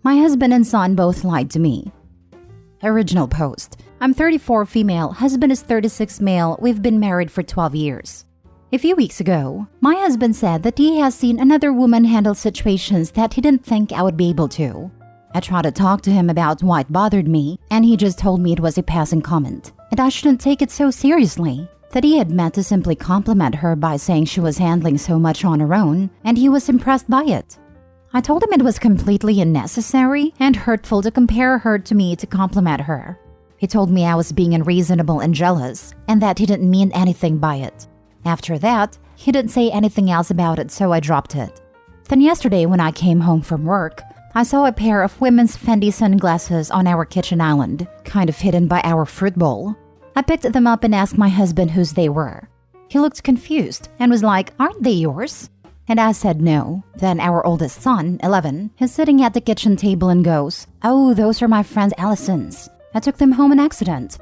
My husband and son both lied to me. Original post. I'm 34 female, husband is 36 male, we've been married for 12 years. A few weeks ago, my husband said that he has seen another woman handle situations that he didn't think I would be able to. I tried to talk to him about why it bothered me, and he just told me it was a passing comment, and I shouldn't take it so seriously. That he had meant to simply compliment her by saying she was handling so much on her own, and he was impressed by it. I told him it was completely unnecessary and hurtful to compare her to me to compliment her. He told me I was being unreasonable and jealous, and that he didn't mean anything by it. After that, he didn't say anything else about it, so I dropped it. Then yesterday when I came home from work, I saw a pair of women's Fendi sunglasses on our kitchen island, kind of hidden by our fruit bowl. I picked them up and asked my husband whose they were. He looked confused and was like, "Aren't they yours?" And I said no. Then our oldest son, 11, is sitting at the kitchen table and goes, "Oh, those are my friend Allison's. I took them home on accident."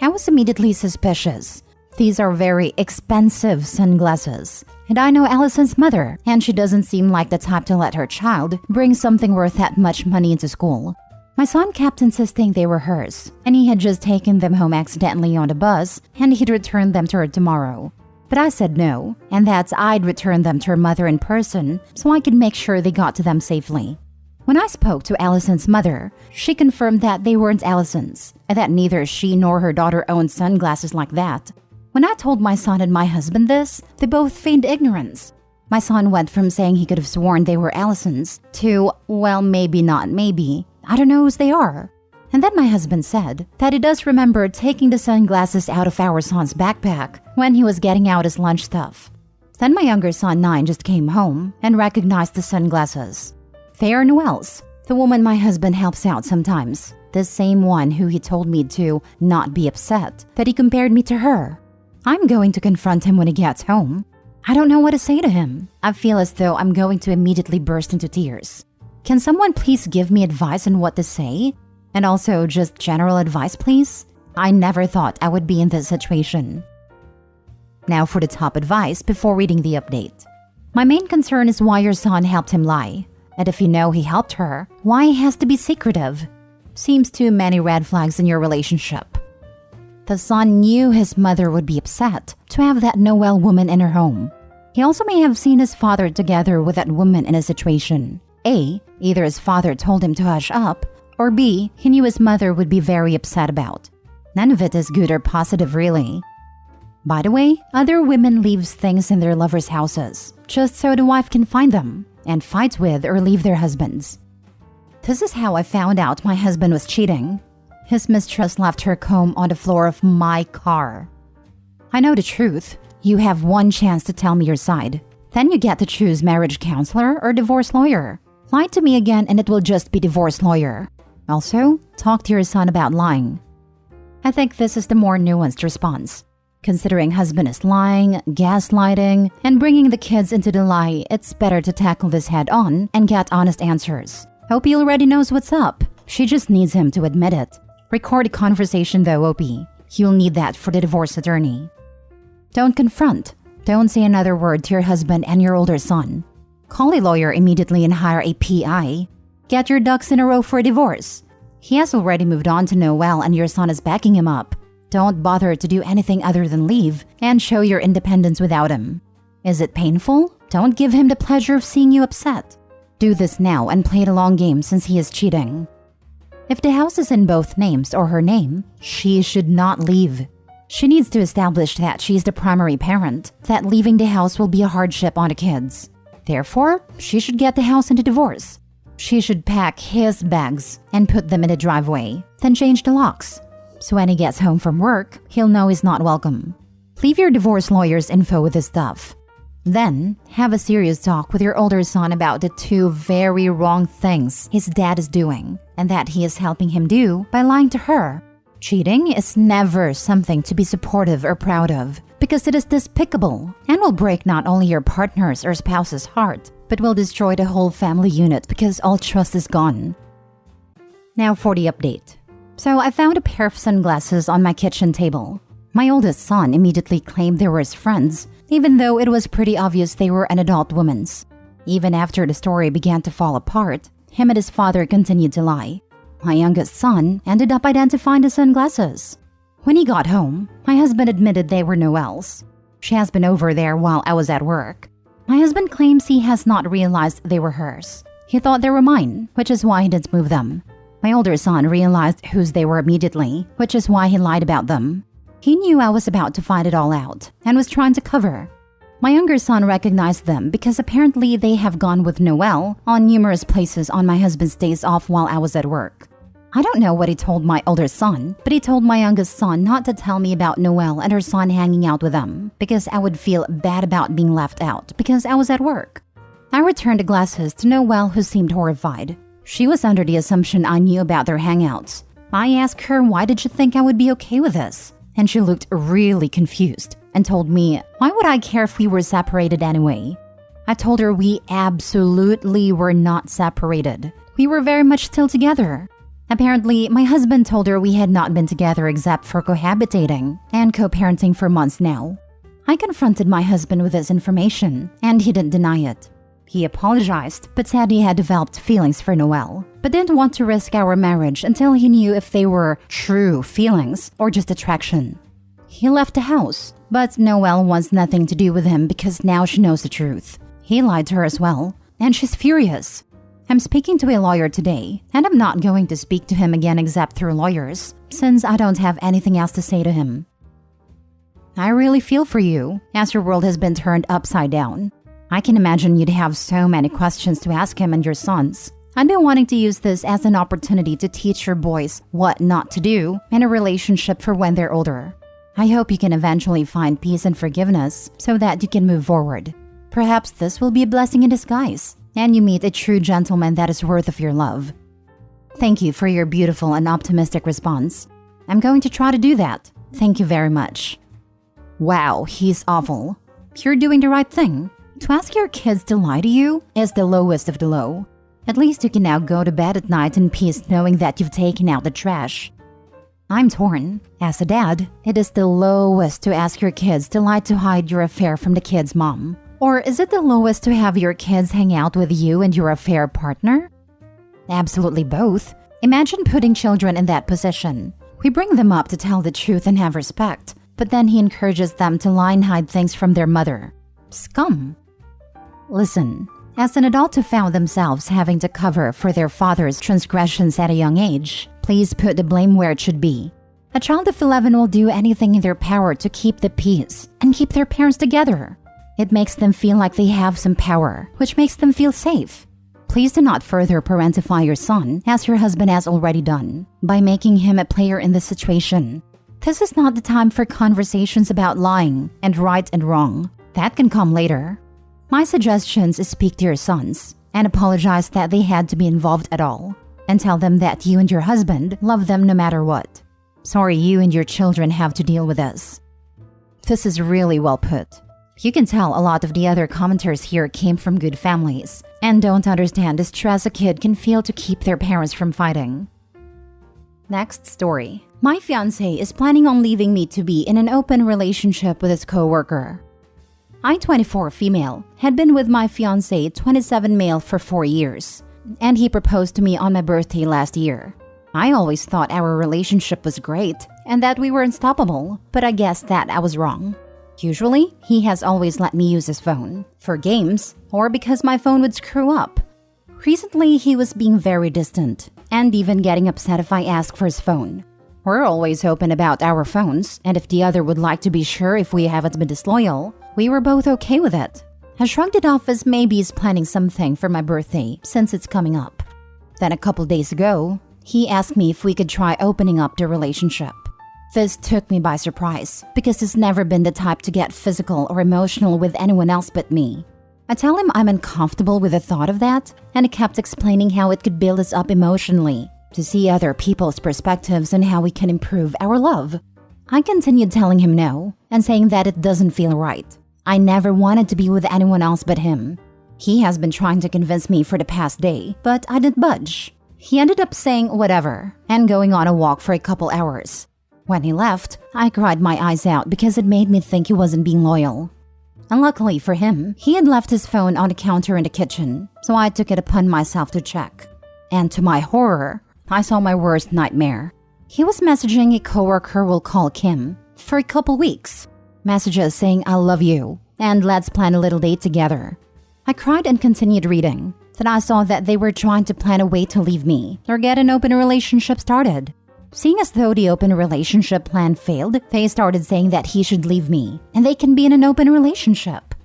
I was immediately suspicious. These are very expensive sunglasses. And I know Allison's mother, and she doesn't seem like the type to let her child bring something worth that much money into school. My son kept insisting they were hers, and he had just taken them home accidentally on the bus, and he'd return them to her tomorrow. But I said no, and that I'd return them to her mother in person so I could make sure they got to them safely. When I spoke to Allison's mother, she confirmed that they weren't Allison's, and that neither she nor her daughter owned sunglasses like that. When I told my son and my husband this, they both feigned ignorance. My son went from saying he could have sworn they were Allison's to, well, maybe not maybe. I don't know whose they are. And then my husband said that he does remember taking the sunglasses out of our son's backpack when he was getting out his lunch stuff. Then my younger son, 9, just came home and recognized the sunglasses. They are Noelle's, the woman my husband helps out sometimes. The same one who he told me to not be upset that he compared me to her. I'm going to confront him when he gets home. I don't know what to say to him. I feel as though I'm going to immediately burst into tears. Can someone please give me advice on what to say? And also just general advice, please? I never thought I would be in this situation. Now for the top advice before reading the update. My main concern is why your son helped him lie. And if you know he helped her, why he has to be secretive? Seems too many red flags in your relationship. The son knew his mother would be upset to have that Noelle woman in her home. He also may have seen his father together with that woman in a situation. A, either his father told him to hush up, or B, he knew his mother would be very upset about. None of it is good or positive, really. By the way, other women leave things in their lovers' houses, just so the wife can find them, and fight with or leave their husbands. This is how I found out my husband was cheating. His mistress left her comb on the floor of my car. I know the truth. You have one chance to tell me your side. Then you get to choose marriage counselor or divorce lawyer. Lie to me again and it will just be divorce lawyer. Also, talk to your son about lying. I think this is the more nuanced response. Considering husband is lying, gaslighting, and bringing the kids into the lie, it's better to tackle this head on and get honest answers. Hope he already knows what's up. She just needs him to admit it. Record a conversation though, Opie. You'll need that for the divorce attorney. Don't confront. Don't say another word to your husband and your older son. Call a lawyer immediately and hire a PI. Get your ducks in a row for a divorce. He has already moved on to Noelle and your son is backing him up. Don't bother to do anything other than leave and show your independence without him. Is it painful? Don't give him the pleasure of seeing you upset. Do this now and play the long game since he is cheating. If the house is in both names or her name, she should not leave. She needs to establish that she is the primary parent, that leaving the house will be a hardship on the kids. Therefore, she should get the house into divorce. She should pack his bags and put them in the driveway, then change the locks. So when he gets home from work, he'll know he's not welcome. Leave your divorce lawyer's info with this stuff. Then, have a serious talk with your older son about the 2 very wrong things his dad is doing and that he is helping him do by lying to her. Cheating is never something to be supportive or proud of because it is despicable and will break not only your partner's or spouse's heart, but will destroy the whole family unit because all trust is gone. Now for the update. So I found a pair of sunglasses on my kitchen table. My oldest son immediately claimed they were his friends, even though it was pretty obvious they were an adult woman's. Even after the story began to fall apart, him and his father continued to lie. My youngest son ended up identifying the sunglasses. When he got home, my husband admitted they were Noelle's. She has been over there while I was at work. My husband claims he has not realized they were hers. He thought they were mine, which is why he didn't move them. My older son realized whose they were immediately, which is why he lied about them. He knew I was about to find it all out and was trying to cover. My younger son recognized them because apparently they have gone with Noelle on numerous places on my husband's days off while I was at work. I don't know what he told my older son, but he told my youngest son not to tell me about Noelle and her son hanging out with them because I would feel bad about being left out because I was at work. I returned the glasses to Noelle, who seemed horrified. She was under the assumption I knew about their hangouts. I asked her, why did you think I would be okay with this? And she looked really confused and told me, why would I care if we were separated anyway? I told her we absolutely were not separated. We were very much still together. Apparently, my husband told her we had not been together except for cohabitating and co-parenting for months now. I confronted my husband with this information, and he didn't deny it. He apologized, but said he had developed feelings for Noelle, but didn't want to risk our marriage until he knew if they were true feelings or just attraction. He left the house, but Noelle wants nothing to do with him because now she knows the truth. He lied to her as well, and she's furious. I'm speaking to a lawyer today, and I'm not going to speak to him again except through lawyers, since I don't have anything else to say to him. I really feel for you, as your world has been turned upside down. I can imagine you'd have so many questions to ask him and your sons. I've been wanting to use this as an opportunity to teach your boys what not to do in a relationship for when they're older. I hope you can eventually find peace and forgiveness so that you can move forward. Perhaps this will be a blessing in disguise, and you meet a true gentleman that is worth of your love. Thank you for your beautiful and optimistic response. I'm going to try to do that. Thank you very much. Wow, he's awful. You're doing the right thing. To ask your kids to lie to you is the lowest of the low. At least you can now go to bed at night in peace knowing that you've taken out the trash. I'm torn. As a dad, it is the lowest to ask your kids to lie to hide your affair from the kid's mom. Or is it the lowest to have your kids hang out with you and your affair partner? Absolutely both. Imagine putting children in that position. We bring them up to tell the truth and have respect, but then he encourages them to lie and hide things from their mother. Scum. Listen, as an adult who found themselves having to cover for their father's transgressions at a young age, please put the blame where it should be. A child of 11 will do anything in their power to keep the peace and keep their parents together. It makes them feel like they have some power, which makes them feel safe. Please do not further parentify your son, as your husband has already done, by making him a player in this situation. This is not the time for conversations about lying and right and wrong. That can come later. My suggestions is speak to your sons and apologize that they had to be involved at all, and tell them that you and your husband love them no matter what. Sorry you and your children have to deal with this. This is really well put. You can tell a lot of the other commenters here came from good families and don't understand the stress a kid can feel to keep their parents from fighting. Next story. My fiancé is planning on leaving me to be in an open relationship with his co-worker. I, 24 female, had been with my fiancé, 27 male, for 4 years, and he proposed to me on my birthday last year. I always thought our relationship was great and that we were unstoppable, but I guess that I was wrong. Usually, he has always let me use his phone, for games, or because my phone would screw up. Recently, he was being very distant, and even getting upset if I ask for his phone. We're always open about our phones, and if the other would like to be sure if we haven't been disloyal, we were both okay with it. I shrugged it off as maybe he's planning something for my birthday, since it's coming up. Then a couple days ago, he asked me if we could try opening up the relationship. This took me by surprise, because he's never been the type to get physical or emotional with anyone else but me. I tell him I'm uncomfortable with the thought of that, and he kept explaining how it could build us up emotionally, to see other people's perspectives and how we can improve our love. I continued telling him no, and saying that it doesn't feel right. I never wanted to be with anyone else but him. He has been trying to convince me for the past day, but I didn't budge. He ended up saying whatever, and going on a walk for a couple hours. When he left, I cried my eyes out because it made me think he wasn't being loyal. Unluckily for him, he had left his phone on the counter in the kitchen, so I took it upon myself to check. And to my horror, I saw my worst nightmare. He was messaging a coworker we'll call Kim for a couple weeks. Messages saying I love you and let's plan a little date together. I cried and continued reading. Then I saw that they were trying to plan a way to leave me or get an open relationship started. Seeing as though the open relationship plan failed, they started saying that he should leave me and they can be in an open relationship.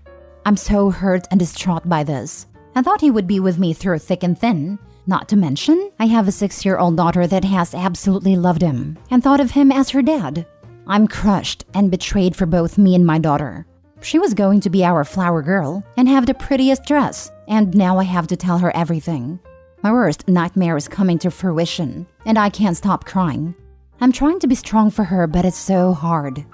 I'm so hurt and distraught by this. I thought he would be with me through thick and thin. Not to mention, I have a 6-year-old daughter that has absolutely loved him and thought of him as her dad. I'm crushed and betrayed for both me and my daughter. She was going to be our flower girl and have the prettiest dress, and now I have to tell her everything. My worst nightmare is coming to fruition, and I can't stop crying. I'm trying to be strong for her, but it's so hard.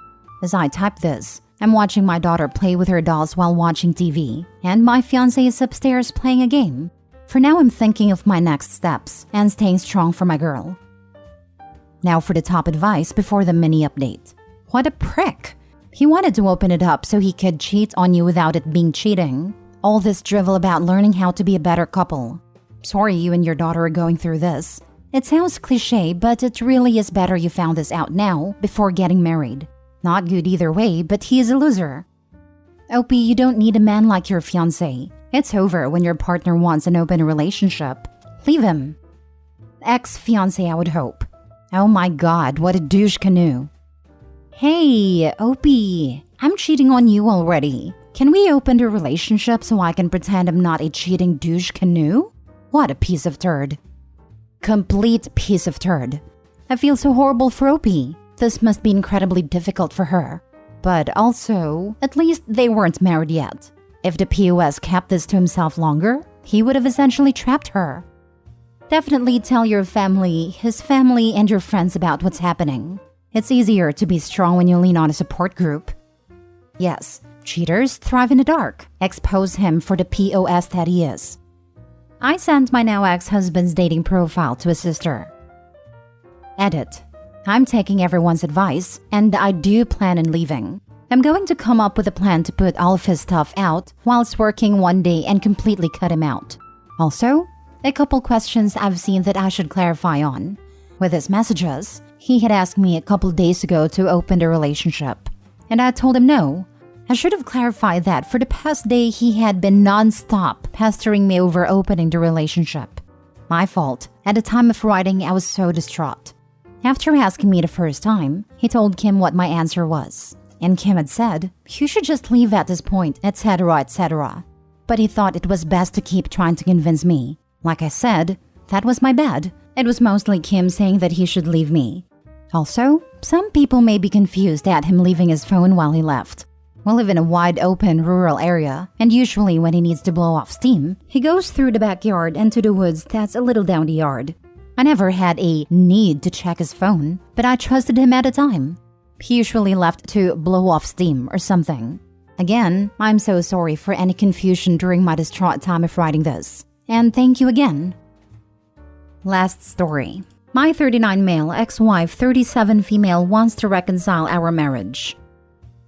As I type this, I'm watching my daughter play with her dolls while watching TV, and my fiancé is upstairs playing a game. For now, I'm thinking of my next steps and staying strong for my girl. Now for the top advice before the mini update. What a prick! He wanted to open it up so he could cheat on you without it being cheating. All this drivel about learning how to be a better couple. Sorry you and your daughter are going through this. It sounds cliche, but it really is better you found this out now before getting married. Not good either way, but he is a loser. Opie, you don't need a man like your fiancé. It's over when your partner wants an open relationship. Leave him. Ex-fiancé, I would hope. Oh my god, what a douche canoe. Hey, Opie, I'm cheating on you already. Can we open the relationship so I can pretend I'm not a cheating douche canoe? What a piece of turd. Complete piece of turd. I feel so horrible for Opie. This must be incredibly difficult for her. But also, at least they weren't married yet. If the POS kept this to himself longer, he would have essentially trapped her. Definitely tell your family, his family, and your friends about what's happening. It's easier to be strong when you lean on a support group. Yes, cheaters thrive in the dark. Expose him for the POS that he is. I sent my now ex-husband's dating profile to his sister. Edit. I'm taking everyone's advice, and I do plan on leaving. I'm going to come up with a plan to put all of his stuff out whilst working one day and completely cut him out. Also, a couple questions I've seen that I should clarify on. With his messages, he had asked me a couple days ago to open the relationship, and I told him no. I should have clarified that for the past day he had been non-stop pestering me over opening the relationship. My fault. At the time of writing, I was so distraught. After asking me the first time, he told Kim what my answer was. And Kim had said, you should just leave at this point, etc., etc. But he thought it was best to keep trying to convince me. Like I said, that was my bad. It was mostly Kim saying that he should leave me. Also, some people may be confused at him leaving his phone while he left. We live in a wide open rural area, and usually when he needs to blow off steam, he goes through the backyard and to the woods that's a little down the yard. I never had a need to check his phone, but I trusted him at the time. He usually left to blow off steam or something. Again, I'm so sorry for any confusion during my distraught time of writing this. And thank you again. Last story. My 39 male ex-wife, 37 female wants to reconcile our marriage.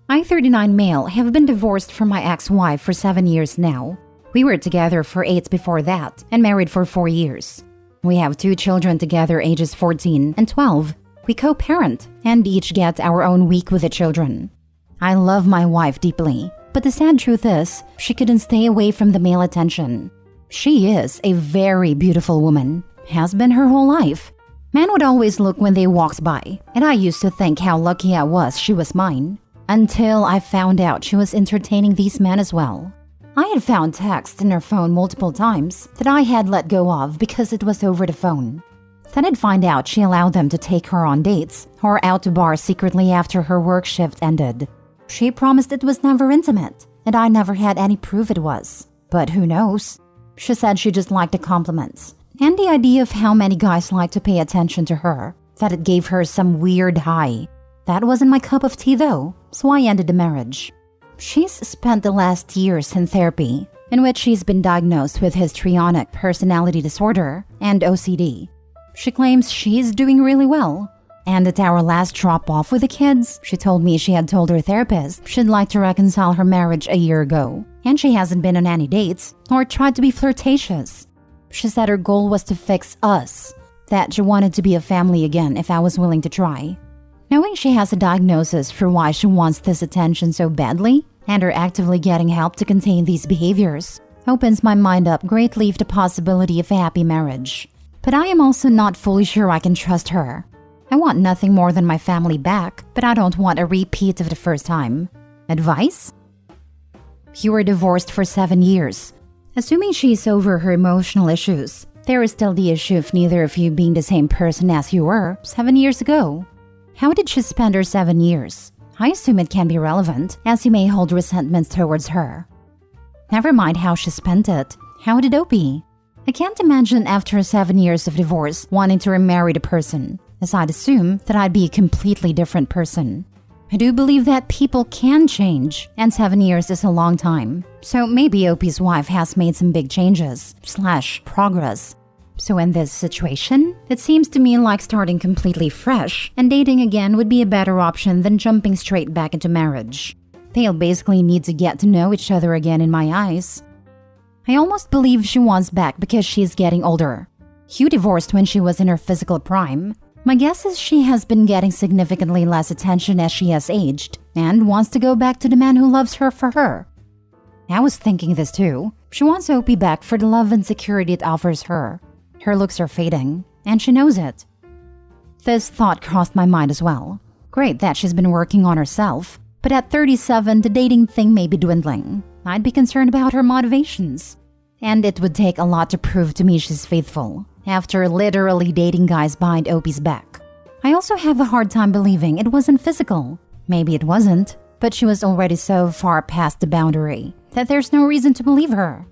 I, 39 male, have been divorced from my ex-wife for 7 years now. We were together for 8 before that and married for 4 years. We have 2 children together ages 14 and 12. We co-parent and each get our own week with the children. I love my wife deeply, but the sad truth is she couldn't stay away from the male attention. She is a very beautiful woman, has been her whole life. Men would always look when they walked by, and I used to think how lucky I was she was mine. Until I found out she was entertaining these men as well. I had found texts in her phone multiple times that I had let go of because it was over the phone. Then I'd find out she allowed them to take her on dates or out to bars secretly after her work shift ended. She promised it was never intimate, and I never had any proof it was. But who knows? She said she just liked the compliments and the idea of how many guys like to pay attention to her, that it gave her some weird high. That wasn't my cup of tea though, so I ended the marriage. She's spent the last years in therapy, in which she's been diagnosed with histrionic personality disorder and OCD. She claims she's doing really well. And at our last drop-off with the kids, she told me she had told her therapist she'd like to reconcile her marriage a year ago, and she hasn't been on any dates or tried to be flirtatious. She said her goal was to fix us, that she wanted to be a family again if I was willing to try. Knowing she has a diagnosis for why she wants this attention so badly, and her actively getting help to contain these behaviors, opens my mind up greatly to the possibility of a happy marriage. But I am also not fully sure I can trust her. I want nothing more than my family back, but I don't want a repeat of the first time. Advice? You were divorced for 7 years. Assuming she's over her emotional issues, there is still the issue of neither of you being the same person as you were 7 years ago. How did she spend her 7 years? I assume it can be relevant, as you may hold resentments towards her. Never mind how she spent it. How did Opie? I can't imagine after 7 years of divorce wanting to remarry the person, as I'd assume that I'd be a completely different person. I do believe that people can change, and 7 years is a long time. So maybe Opie's wife has made some big changes / progress. So in this situation, it seems to me like starting completely fresh and dating again would be a better option than jumping straight back into marriage. They'll basically need to get to know each other again in my eyes. I almost believe she wants back because she's getting older. Hugh divorced when she was in her physical prime. My guess is she has been getting significantly less attention as she has aged and wants to go back to the man who loves her for her. I was thinking this too. She wants Opie back for the love and security it offers her. Her looks are fading, and she knows it. This thought crossed my mind as well. Great that she's been working on herself, but at 37, the dating thing may be dwindling. I'd be concerned about her motivations. And it would take a lot to prove to me she's faithful, after literally dating guys behind Opie's back. I also have a hard time believing it wasn't physical. Maybe it wasn't, but she was already so far past the boundary that there's no reason to believe her.